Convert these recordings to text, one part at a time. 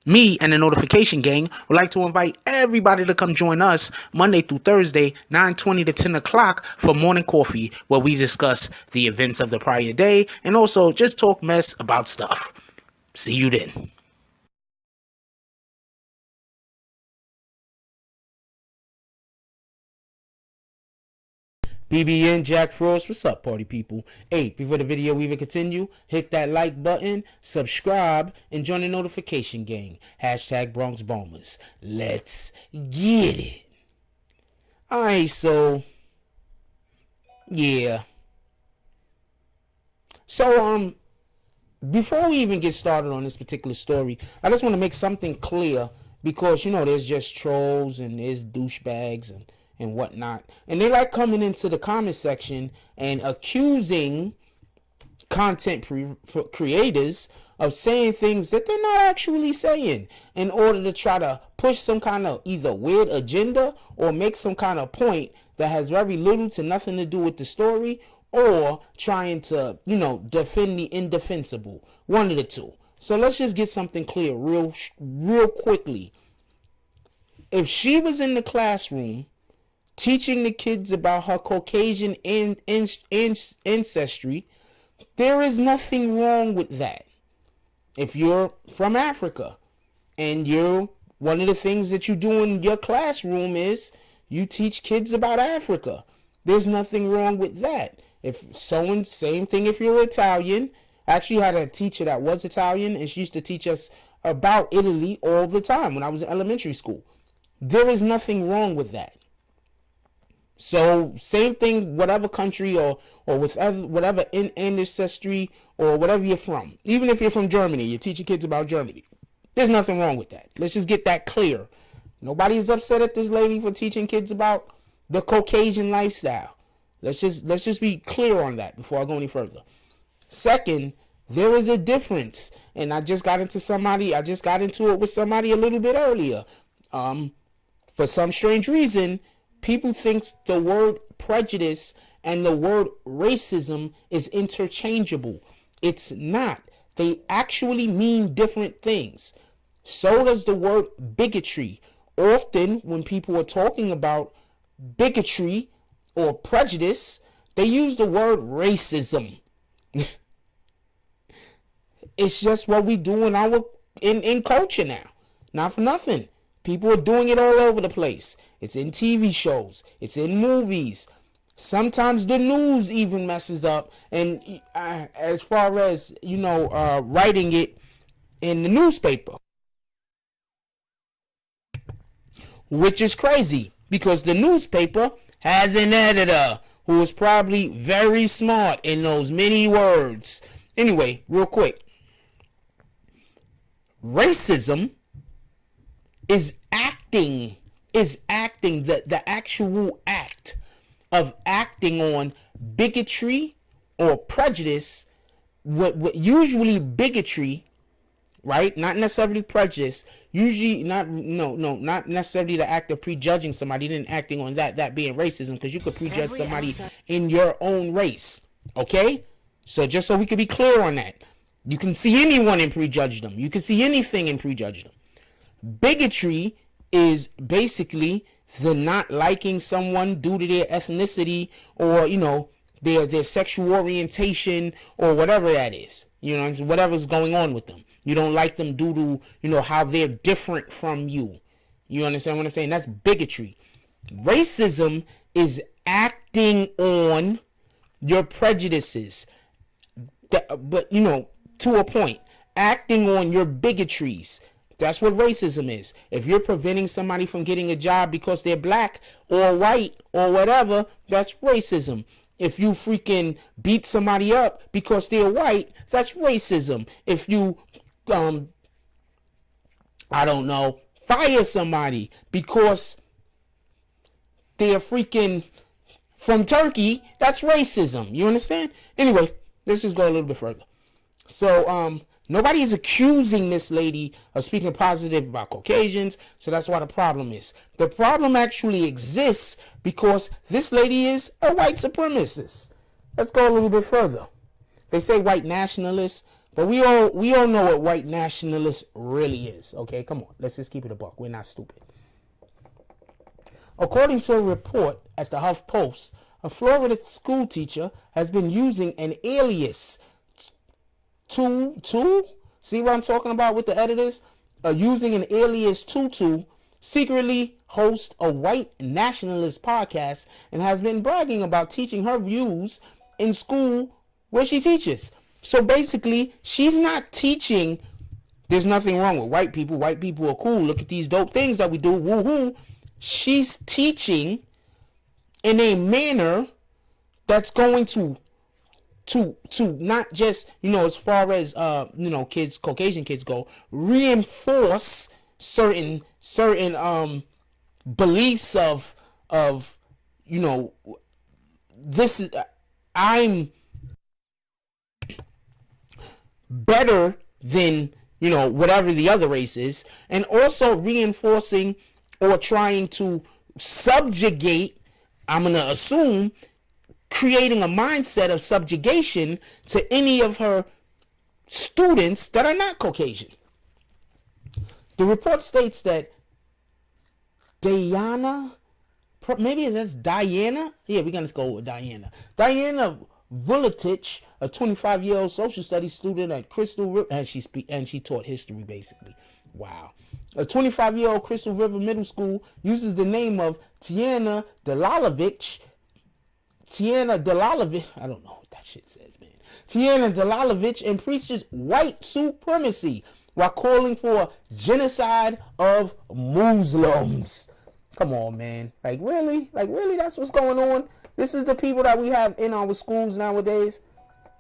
Me and the notification gang would like to invite everybody to come join us Monday through Thursday, 9:20 to 10 o'clock for morning coffee, where we discuss the events of the prior day and also just talk mess about stuff. See you then. BBN Jack Frost, what's up, party people? Hey, before the video even continue, hit that like button, subscribe, and join the notification gang. Hashtag Bronx Bombers. Let's get it. Alright, so yeah. So before we even get started on this particular story, I just want to make something clear because there's just trolls and there's douchebags and whatnot, and they like coming into the comment section and accusing content creators of saying things that they're not actually saying in order to try to push some kind of either weird agenda or make some kind of point that has very little to nothing to do with the story, or trying to defend the indefensible. One of the two. So let's just get something clear real quickly. If she was in the classroom teaching the kids about her Caucasian ancestry, there is nothing wrong with that. If you're from Africa and one of the things that you do in your classroom is you teach kids about Africa, there's nothing wrong with that. Same thing if you're Italian. I actually had a teacher that was Italian, and she used to teach us about Italy all the time when I was in elementary school. There is nothing wrong with that. So same thing, whatever country or whatever ancestry or whatever you're from. Even if you're from Germany, you're teaching kids about Germany. There's nothing wrong with that. Let's just get that clear. Nobody's upset at this lady for teaching kids about the Caucasian lifestyle. Let's just be clear on that before I go any further. Second, there is a difference, and I just got into it with somebody a little bit earlier. For some strange reason, people think the word prejudice and the word racism is interchangeable. It's not. They actually mean different things. So does the word bigotry. Often when people are talking about bigotry or prejudice, they use the word racism. It's just what we do in culture now. Not for nothing. People are doing it all over the place. It's in TV shows. It's in movies. Sometimes the news even messes up. And as far as, writing it in the newspaper. Which is crazy because the newspaper has an editor who is probably very smart and knows many words. Anyway, real quick. Racism is acting the actual act of acting on bigotry or prejudice. What usually bigotry, right? Not necessarily prejudice. Usually not necessarily the act of prejudging somebody, then acting on that being racism, because you could prejudge somebody in your own race. Okay? So just so we can be clear on that. You can see anyone and prejudge them. You can see anything and prejudge them. Bigotry is basically the not liking someone due to their ethnicity or their sexual orientation or whatever that is. Whatever's going on with them. You don't like them due to how they're different from you. You understand what I'm saying? That's bigotry. Racism is acting on your prejudices, but to a point, acting on your bigotries. That's what racism is. If you're preventing somebody from getting a job because they're black or white or whatever, that's racism. If you freaking beat somebody up because they're white, that's racism. If you, fire somebody because they're freaking from Turkey, that's racism. You understand? Anyway, let's just go a little bit further. So, nobody is accusing this lady of speaking positive about Caucasians, so that's why the problem is. The problem actually exists because this lady is a white supremacist. Let's go a little bit further. They say white nationalist, But we all know what white nationalist really is. Okay, come on. Let's just keep it a buck. We're not stupid. According to a report at the Huffpost, a Florida school teacher has been using an alias to see what I'm talking about with the editors? Using an alias to secretly host a white nationalist podcast and has been bragging about teaching her views in school where she teaches. So basically, she's not teaching there's nothing wrong with white people. White people are cool. Look at these dope things that we do. Woohoo. She's teaching in a manner that's going to not just, as far as kids, Caucasian kids go, reinforce certain beliefs of this is, I'm better than whatever the other race is, and also reinforcing or trying to subjugate, I'm going to assume, creating a mindset of subjugation to any of her students that are not Caucasian. The report states that Dayanna, maybe that's Dayanna? Yeah, we're going to go with Dayanna. Dayanna Volitich, a 25-year-old social studies student at Crystal River, and she taught history basically. Wow. A 25-year-old Crystal River Middle School uses the name of Tiana Dalichov. I don't know what that shit says, man. Tiana Dalichov and preaches white supremacy while calling for genocide of Muslims. Come on, man. Like, really? That's what's going on? This is the people that we have in our schools nowadays.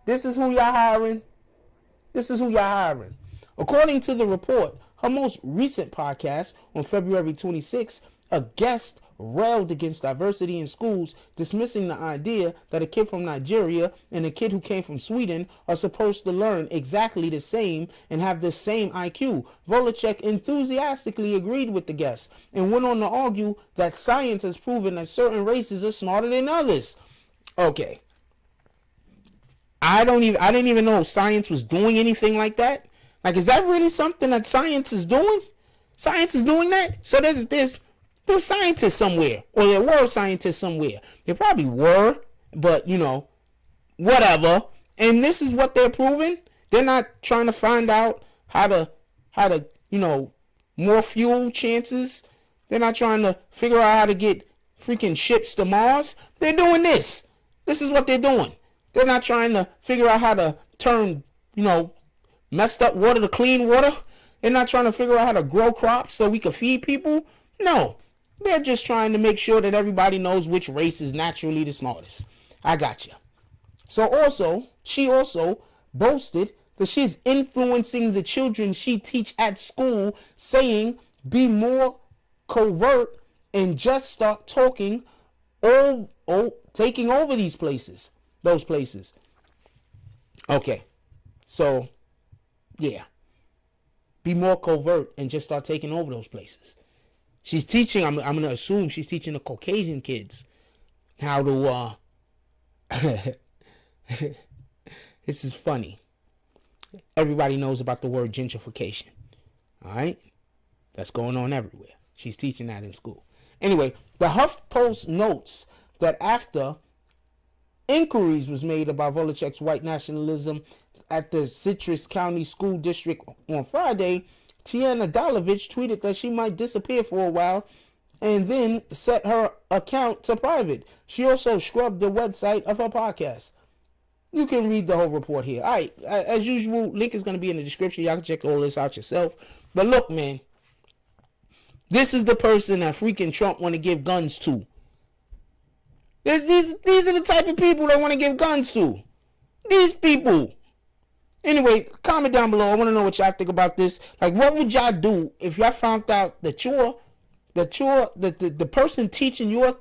This is who y'all hiring. According to the report, her most recent podcast on February 26th, a guest railed against diversity in schools, dismissing the idea that a kid from Nigeria and a kid who came from Sweden are supposed to learn exactly the same and have the same IQ. Volitich enthusiastically agreed with the guest and went on to argue that science has proven that certain races are smarter than others. Okay. I didn't even know science was doing anything like that. Like, is that really something that science is doing? Science is doing that? So there's scientists somewhere, or there were scientists somewhere. There probably were, but whatever. And this is what they're proving. They're not trying to find out how to more fuel chances. They're not trying to figure out how to get freaking ships to Mars. They're doing this. This is what they're doing. They're not trying to figure out how to turn, messed up water to clean water. They're not trying to figure out how to grow crops so we can feed people. No, they're just trying to make sure that everybody knows which race is naturally the smartest. I got you. So she also boasted that she's influencing the children she teach at school, saying, be more covert and just start talking taking over those places. Okay. So, yeah. Be more covert and just start taking over those places. She's teaching, I'm going to assume she's teaching the Caucasian kids how to, this is funny. Everybody knows about the word gentrification. All right? That's going on everywhere. She's teaching that in school. Anyway, the Huffpost notes that after inquiries was made about Volitich's white nationalism at the Citrus County School District on Friday, Tiana Dalichov tweeted that she might disappear for a while and then set her account to private. She also scrubbed the website of her podcast. You can read the whole report here. All right, as usual, link is going to be in the description. Y'all can check all this out yourself. But look, man, this is the person that freaking Trump want to give guns to. These are the type of people that want to give guns to. These people. Anyway, comment down below. I want to know what y'all think about this. Like, what would y'all do if y'all found out that the person teaching your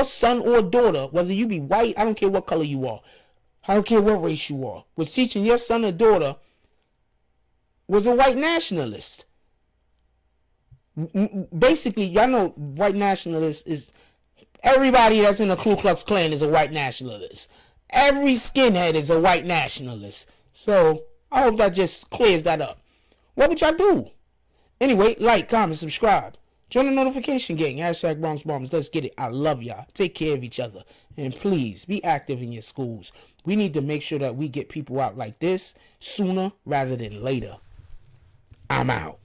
son or daughter, whether you be white, I don't care what color you are, I don't care what race you are, was teaching your son or daughter was a white nationalist? Basically, y'all know white nationalist is everybody that's in the Ku Klux Klan is a white nationalist. Every skinhead is a white nationalist. So I hope that just clears that up. What would y'all do? Anyway, like, comment, subscribe. Join the notification gang. Hashtag Bronx Bombs. Let's get it. I love y'all. Take care of each other. And please be active in your schools. We need to make sure that we get people out like this sooner rather than later. I'm out.